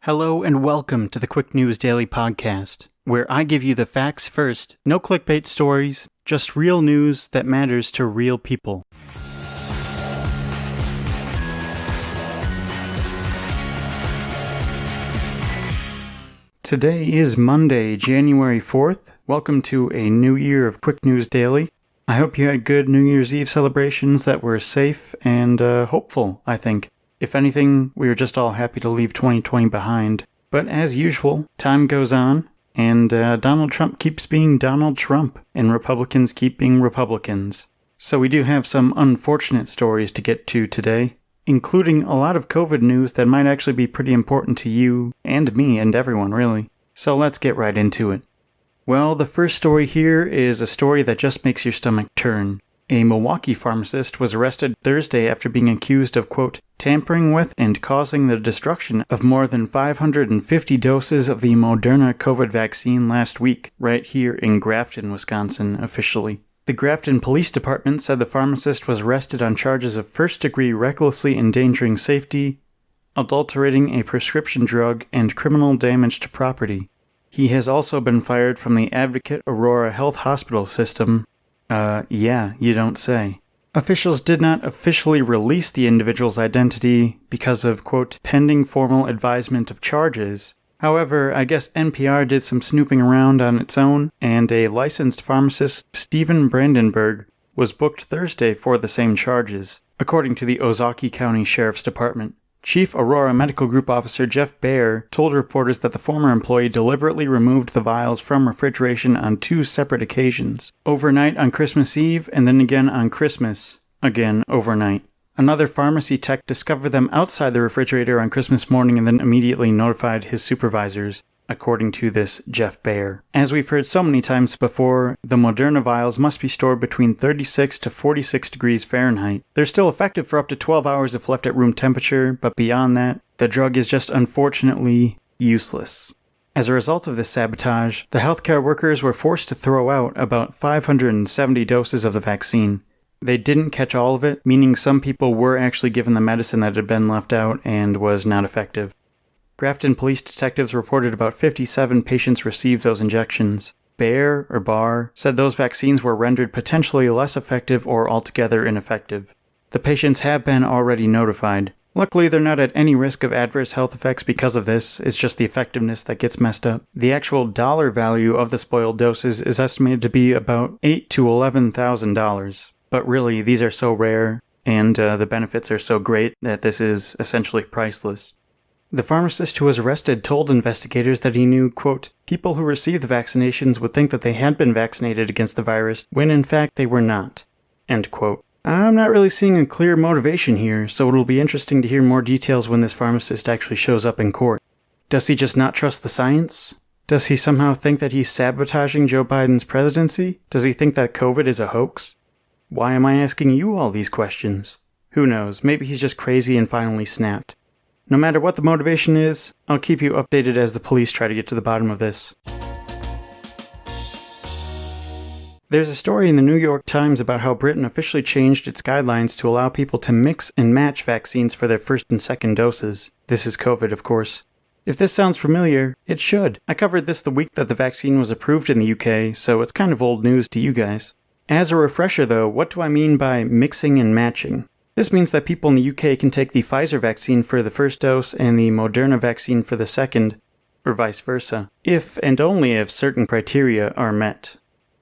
Hello and welcome to the Quick News Daily Podcast, where I give you the facts first, no clickbait stories, just real news that matters to real people. Today is Monday, January 4th. Welcome to a new year of Quick News Daily. I hope you had good New Year's Eve celebrations that were safe and hopeful, I think. If anything, we were just all happy to leave 2020 behind. But as usual, time goes on, and Donald Trump keeps being Donald Trump, and Republicans keep being Republicans. So we do have some unfortunate stories to get to today, including a lot of COVID news that might actually be pretty important to you, and me, and everyone, really. So let's get right into it. Well, the first story here is a story that just makes your stomach turn. A Milwaukee pharmacist was arrested Thursday after being accused of, quote, tampering with and causing the destruction of more than 550 doses of the Moderna COVID vaccine last week, right here in Grafton, Wisconsin, officially. The Grafton Police Department said the pharmacist was arrested on charges of first-degree recklessly endangering safety, adulterating a prescription drug, and criminal damage to property. He has also been fired from the Advocate Aurora Health Hospital System. Yeah, you don't say. Officials did not officially release the individual's identity because of, quote, pending formal advisement of charges. However, I guess NPR did some snooping around on its own, and a licensed pharmacist, Stephen Brandenburg, was booked Thursday for the same charges, according to the Ozaukee County Sheriff's Department. Chief Aurora Medical Group Officer Jeff Baer told reporters that the former employee deliberately removed the vials from refrigeration on 2 separate occasions, overnight on Christmas Eve and then again on Christmas, again overnight. Another pharmacy tech discovered them outside the refrigerator on Christmas morning and then immediately notified his supervisors, according to this Jeff Baer. As we've heard so many times before, the Moderna vials must be stored between 36 to 46 degrees Fahrenheit. They're still effective for up to 12 hours if left at room temperature, but beyond that, the drug is just unfortunately useless. As a result of this sabotage, the healthcare workers were forced to throw out about 570 doses of the vaccine. They didn't catch all of it, meaning some people were actually given the medicine that had been left out and was not effective. Grafton police detectives reported about 57 patients received those injections. Barr said those vaccines were rendered potentially less effective or altogether ineffective. The patients have been already notified. Luckily, they're not at any risk of adverse health effects because of this. It's just the effectiveness that gets messed up. The actual dollar value of the spoiled doses is estimated to be about $8,000 to $11,000. But really, these are so rare, and the benefits are so great that this is essentially priceless. The pharmacist who was arrested told investigators that he knew, quote, people who received the vaccinations would think that they had been vaccinated against the virus when in fact they were not, end quote. I'm not really seeing a clear motivation here, so it'll be interesting to hear more details when this pharmacist actually shows up in court. Does he just not trust the science? Does he somehow think that he's sabotaging Joe Biden's presidency? Does he think that COVID is a hoax? Why am I asking you all these questions? Who knows, maybe he's just crazy and finally snapped. No matter what the motivation is, I'll keep you updated as the police try to get to the bottom of this. There's a story in the New York Times about how Britain officially changed its guidelines to allow people to mix and match vaccines for their first and second doses. This is COVID, of course. If this sounds familiar, it should. I covered this the week that the vaccine was approved in the UK, so it's kind of old news to you guys. As a refresher though, what do I mean by mixing and matching? This means that people in the UK can take the Pfizer vaccine for the first dose and the Moderna vaccine for the second, or vice versa, if and only if certain criteria are met.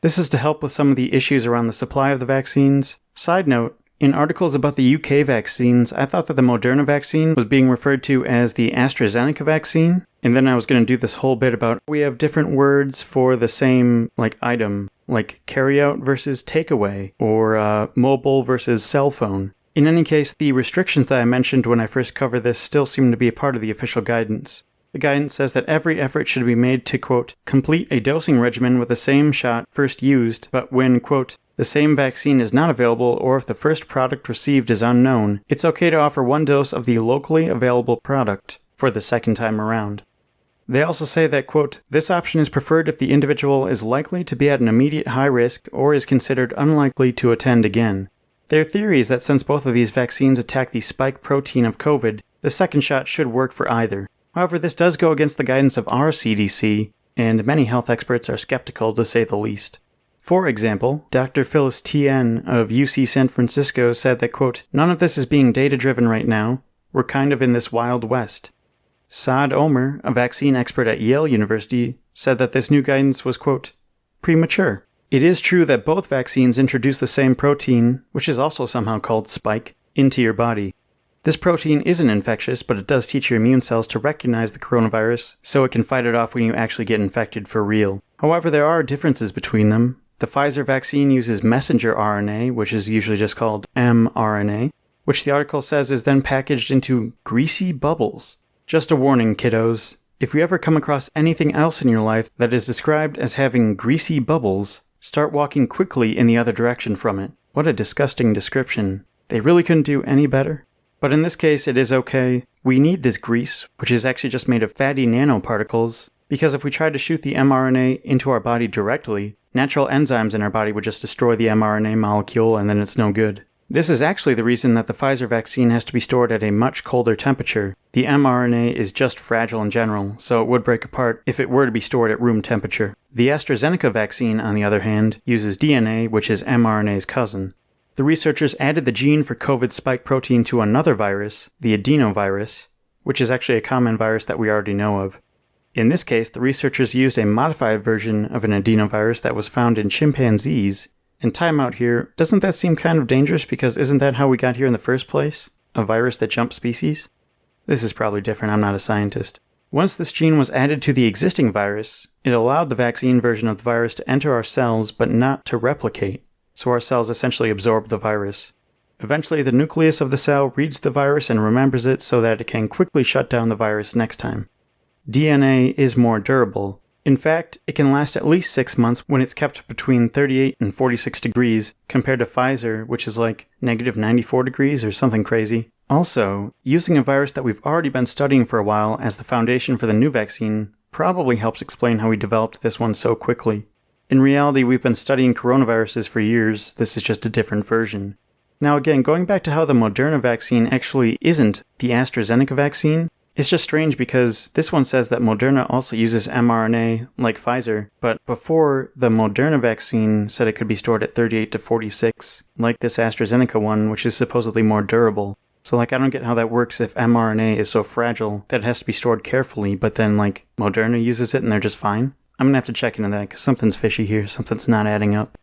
This is to help with some of the issues around the supply of the vaccines. Side note, in articles about the UK vaccines, I thought that the Moderna vaccine was being referred to as the AstraZeneca vaccine, and then I was going to do this whole bit about we have different words for the same, item, like carryout versus takeaway, or mobile versus cell phone. In any case, the restrictions that I mentioned when I first covered this still seem to be a part of the official guidance. The guidance says that every effort should be made to, quote, complete a dosing regimen with the same shot first used, but when, quote, the same vaccine is not available or if the first product received is unknown, it's okay to offer 1 dose of the locally available product for the second time around. They also say that, quote, this option is preferred if the individual is likely to be at an immediate high risk or is considered unlikely to attend again. Their theory is that since both of these vaccines attack the spike protein of COVID, the second shot should work for either. However, this does go against the guidance of our CDC, and many health experts are skeptical to say the least. For example, Dr. Phyllis Tien of UC San Francisco said that, quote, "None of this is being data-driven right now. We're kind of in this wild west." Saad Omer, a vaccine expert at Yale University, said that this new guidance was, quote, "premature." It is true that both vaccines introduce the same protein, which is also somehow called spike, into your body. This protein isn't infectious, but it does teach your immune cells to recognize the coronavirus, so it can fight it off when you actually get infected for real. However, there are differences between them. The Pfizer vaccine uses messenger RNA, which is usually just called mRNA, which the article says is then packaged into greasy bubbles. Just a warning, kiddos. If you ever come across anything else in your life that is described as having greasy bubbles, start walking quickly in the other direction from it. What a disgusting description. They really couldn't do any better. But in this case, it is okay. We need this grease, which is actually just made of fatty nanoparticles, because if we tried to shoot the mRNA into our body directly, natural enzymes in our body would just destroy the mRNA molecule and then it's no good. This is actually the reason that the Pfizer vaccine has to be stored at a much colder temperature. The mRNA is just fragile in general, so it would break apart if it were to be stored at room temperature. The AstraZeneca vaccine, on the other hand, uses DNA, which is mRNA's cousin. The researchers added the gene for COVID spike protein to another virus, the adenovirus, which is actually a common virus that we already know of. In this case, the researchers used a modified version of an adenovirus that was found in chimpanzees. And time out here, doesn't that seem kind of dangerous because isn't that how we got here in the first place? A virus that jumps species? This is probably different, I'm not a scientist. Once this gene was added to the existing virus, it allowed the vaccine version of the virus to enter our cells but not to replicate. So our cells essentially absorb the virus. Eventually, the nucleus of the cell reads the virus and remembers it so that it can quickly shut down the virus next time. DNA is more durable. In fact, it can last at least 6 months when it's kept between 38 and 46 degrees, compared to Pfizer, which is like negative 94 degrees or something crazy. Also, using a virus that we've already been studying for a while as the foundation for the new vaccine probably helps explain how we developed this one so quickly. In reality, we've been studying coronaviruses for years, this is just a different version. Now again, going back to how the Moderna vaccine actually isn't the AstraZeneca vaccine, it's just strange because this one says that Moderna also uses mRNA like Pfizer, but before the Moderna vaccine said it could be stored at 38 to 46, like this AstraZeneca one, which is supposedly more durable. So I don't get how that works if mRNA is so fragile that it has to be stored carefully, but then Moderna uses it and they're just fine? I'm gonna have to check into that because something's fishy here, something's not adding up.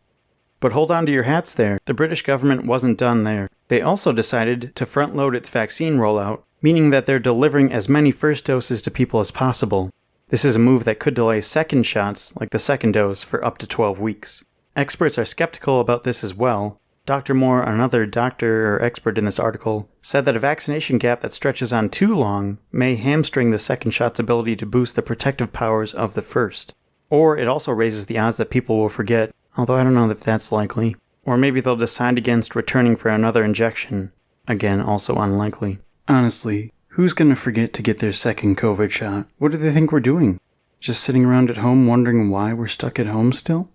But hold on to your hats there, the British government wasn't done there. They also decided to front-load its vaccine rollout, meaning that they're delivering as many first doses to people as possible. This is a move that could delay second shots, like the second dose, for up to 12 weeks. Experts are skeptical about this as well. Dr. Moore, another doctor or expert in this article, said that a vaccination gap that stretches on too long may hamstring the second shot's ability to boost the protective powers of the first. Or it also raises the odds that people will forget, although I don't know if that's likely. Or maybe they'll decide against returning for another injection. Again, also unlikely. Honestly, who's gonna forget to get their second COVID shot? What do they think we're doing? Just sitting around at home wondering why we're stuck at home still?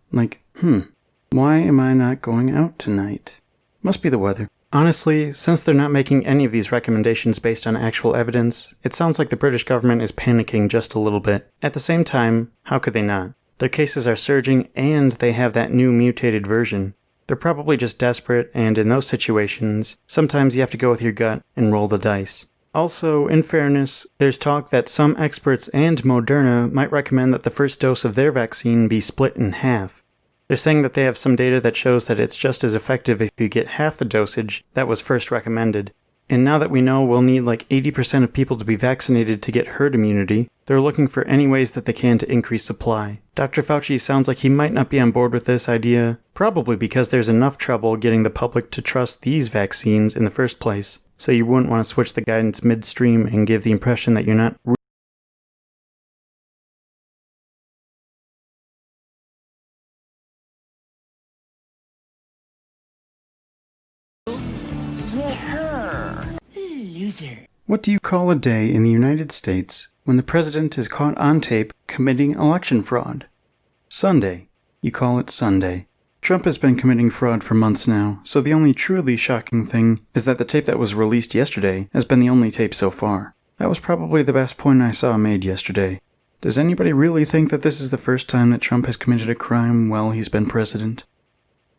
Why am I not going out tonight? Must be the weather. Honestly, since they're not making any of these recommendations based on actual evidence, it sounds like the British government is panicking just a little bit. At the same time, how could they not? Their cases are surging and they have that new mutated version. They're probably just desperate, and in those situations, sometimes you have to go with your gut and roll the dice. Also, in fairness, there's talk that some experts and Moderna might recommend that the first dose of their vaccine be split in half. They're saying that they have some data that shows that it's just as effective if you get half the dosage that was first recommended. And now that we know we'll need 80% of people to be vaccinated to get herd immunity, they're looking for any ways that they can to increase supply. Dr. Fauci sounds like he might not be on board with this idea, probably because there's enough trouble getting the public to trust these vaccines in the first place, so you wouldn't want to switch the guidance midstream and give the impression that you're not Loser. What do you call a day in the United States when the president is caught on tape committing election fraud? Sunday. You call it Sunday. Trump has been committing fraud for months now, so the only truly shocking thing is that the tape that was released yesterday has been the only tape so far. That was probably the best point I saw made yesterday. Does anybody really think that this is the first time that Trump has committed a crime while he's been president?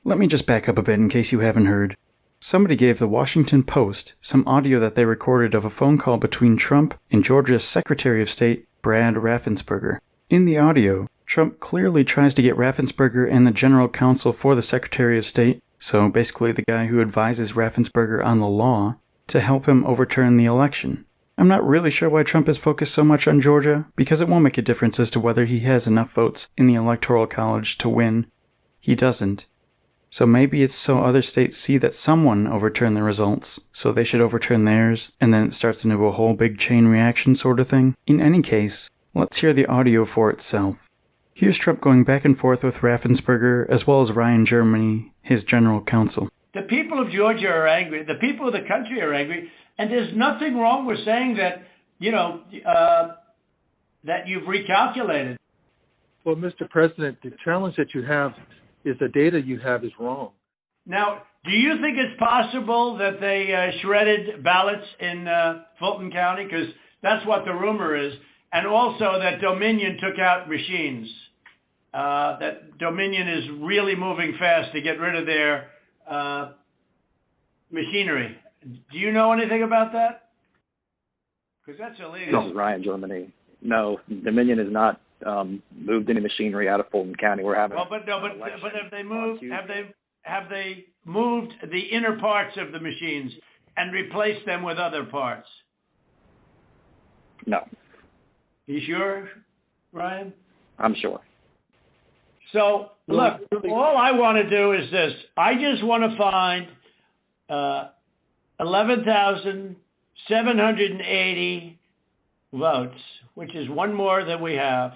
Let me just back up a bit in case you haven't heard. Somebody gave the Washington Post some audio that they recorded of a phone call between Trump and Georgia's Secretary of State, Brad Raffensperger. In the audio, Trump clearly tries to get Raffensperger and the general counsel for the Secretary of State, so basically the guy who advises Raffensperger on the law, to help him overturn the election. I'm not really sure why Trump is focused so much on Georgia, because it won't make a difference as to whether he has enough votes in the Electoral College to win. He doesn't. So maybe it's so other states see that someone overturned the results, so they should overturn theirs, and then it starts into a whole big chain reaction sort of thing. In any case, let's hear the audio for itself. Here's Trump going back and forth with Raffensperger, as well as Ryan Germany, his general counsel. The people of Georgia are angry. The people of the country are angry. And there's nothing wrong with saying that, that you've recalculated. Well, Mr. President, the challenge that you have is the data you have is wrong. Now, do you think it's possible that they shredded ballots in Fulton County? Because that's what the rumor is. And also that Dominion took out machines. That Dominion is really moving fast to get rid of their machinery. Do you know anything about that? Because that's illegal. This is Ryan Germany. No, Dominion has not moved any machinery out of Fulton County. We're having. But have they moved? Have they moved the inner parts of the machines and replaced them with other parts? No. You sure, Ryan? I'm sure. So look, all I want to do is this. I just want to find 11,780 votes, which is one more than we have,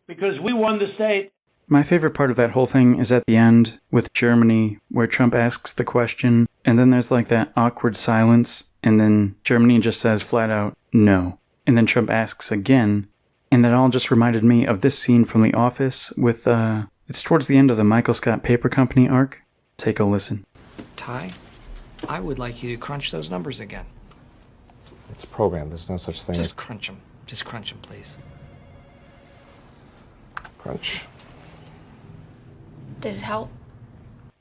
because we won the state. My favorite part of that whole thing is at the end with Germany, where Trump asks the question, and then there's like that awkward silence, and then Germany just says flat out, no. And then Trump asks again, and that all just reminded me of this scene from The Office with, it's towards the end of the Michael Scott Paper Company arc. Take a listen. Ty, I would like you to crunch those numbers again. It's programmed. There's no such thing as... Just crunch them. Just crunch them, please. Crunch. Did it help?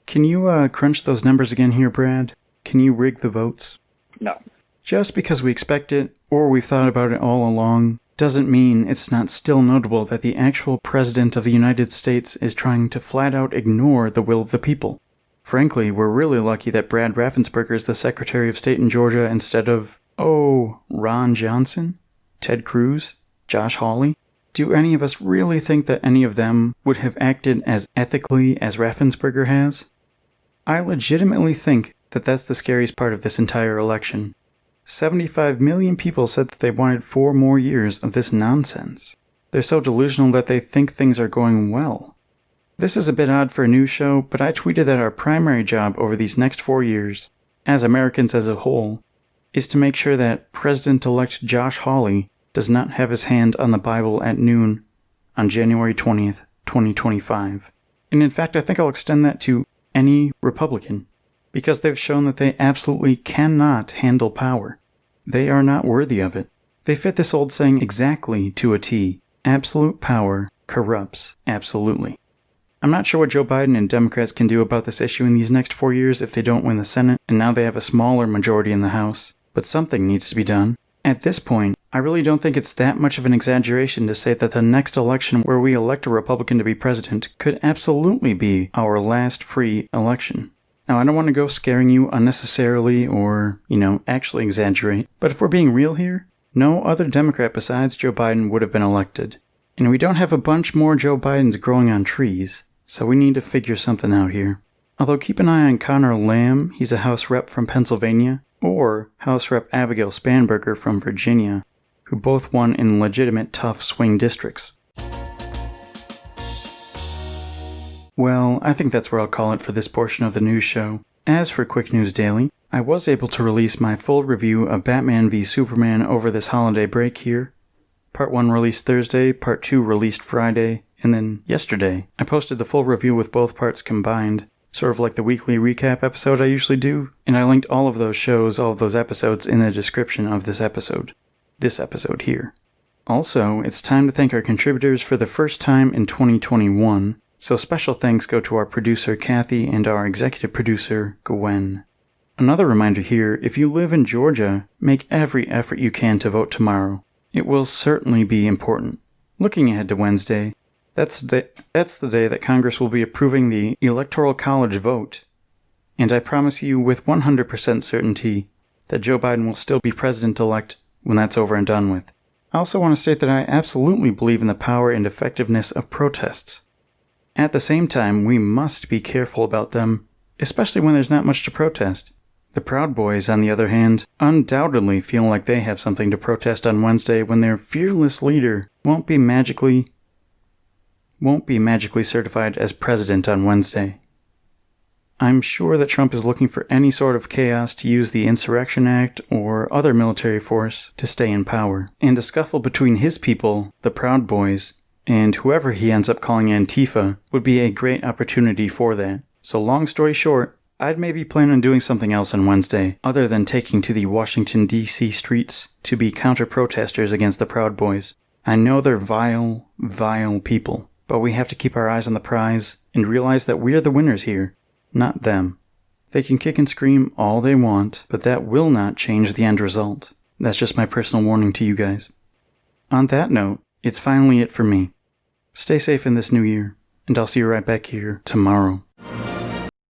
Can you crunch those numbers again here, Brad? Can you rig the votes? No. Just because we expect it, or we've thought about it all along, doesn't mean it's not still notable that the actual President of the United States is trying to flat out ignore the will of the people. Frankly, we're really lucky that Brad Raffensperger is the Secretary of State in Georgia instead of, Ron Johnson? Ted Cruz? Josh Hawley? Do any of us really think that any of them would have acted as ethically as Raffensperger has? I legitimately think that that's the scariest part of this entire election. 75 million people said that they wanted 4 more years of this nonsense. They're so delusional that they think things are going well. This is a bit odd for a news show, but I tweeted that our primary job over these next 4 years, as Americans as a whole, is to make sure that President-elect Josh Hawley does not have his hand on the Bible at noon on January 20th, 2025. And in fact, I think I'll extend that to any Republican, because they've shown that they absolutely cannot handle power. They are not worthy of it. They fit this old saying exactly to a T. Absolute power corrupts absolutely. I'm not sure what Joe Biden and Democrats can do about this issue in these next 4 years if they don't win the Senate, and now they have a smaller majority in the House. But something needs to be done. At this point, I really don't think it's that much of an exaggeration to say that the next election where we elect a Republican to be president could absolutely be our last free election. Now, I don't want to go scaring you unnecessarily or, actually exaggerate, but if we're being real here, no other Democrat besides Joe Biden would have been elected. And we don't have a bunch more Joe Bidens growing on trees, so we need to figure something out here. Although keep an eye on Connor Lamb, he's a House rep from Pennsylvania, or House Rep Abigail Spanberger from Virginia, who both won in legitimate tough swing districts. Well, I think that's where I'll call it for this portion of the news show. As for Quick News Daily, I was able to release my full review of Batman v Superman over this holiday break here. Part 1 released Thursday, Part 2 released Friday, and then yesterday I posted the full review with both parts combined, sort of like the weekly recap episode I usually do, and I linked all of those shows, all of those episodes in the description of this episode. this episode here. Also, it's time to thank our contributors for the first time in 2021, so special thanks go to our producer Kathy and our executive producer Gwen. Another reminder here, if you live in Georgia, make every effort you can to vote tomorrow. It will certainly be important. Looking ahead to Wednesday, that's the day that Congress will be approving the Electoral College vote. And I promise you with 100% certainty that Joe Biden will still be president-elect when that's over and done with. I also want to state that I absolutely believe in the power and effectiveness of protests. At the same time, we must be careful about them, especially when there's not much to protest. The Proud Boys, on the other hand, undoubtedly feel like they have something to protest on Wednesday when their fearless leader won't be magically certified as president on Wednesday. I'm sure that Trump is looking for any sort of chaos to use the Insurrection Act or other military force to stay in power. And a scuffle between his people, the Proud Boys, and whoever he ends up calling Antifa would be a great opportunity for that. So long story short, I'd maybe plan on doing something else on Wednesday, other than taking to the Washington, D.C. streets to be counter-protesters against the Proud Boys. I know they're vile, vile people, but we have to keep our eyes on the prize and realize that we're the winners here, not them. They can kick and scream all they want, but that will not change the end result. That's just my personal warning to you guys. On that note, it's finally it for me. Stay safe in this new year, and I'll see you right back here tomorrow.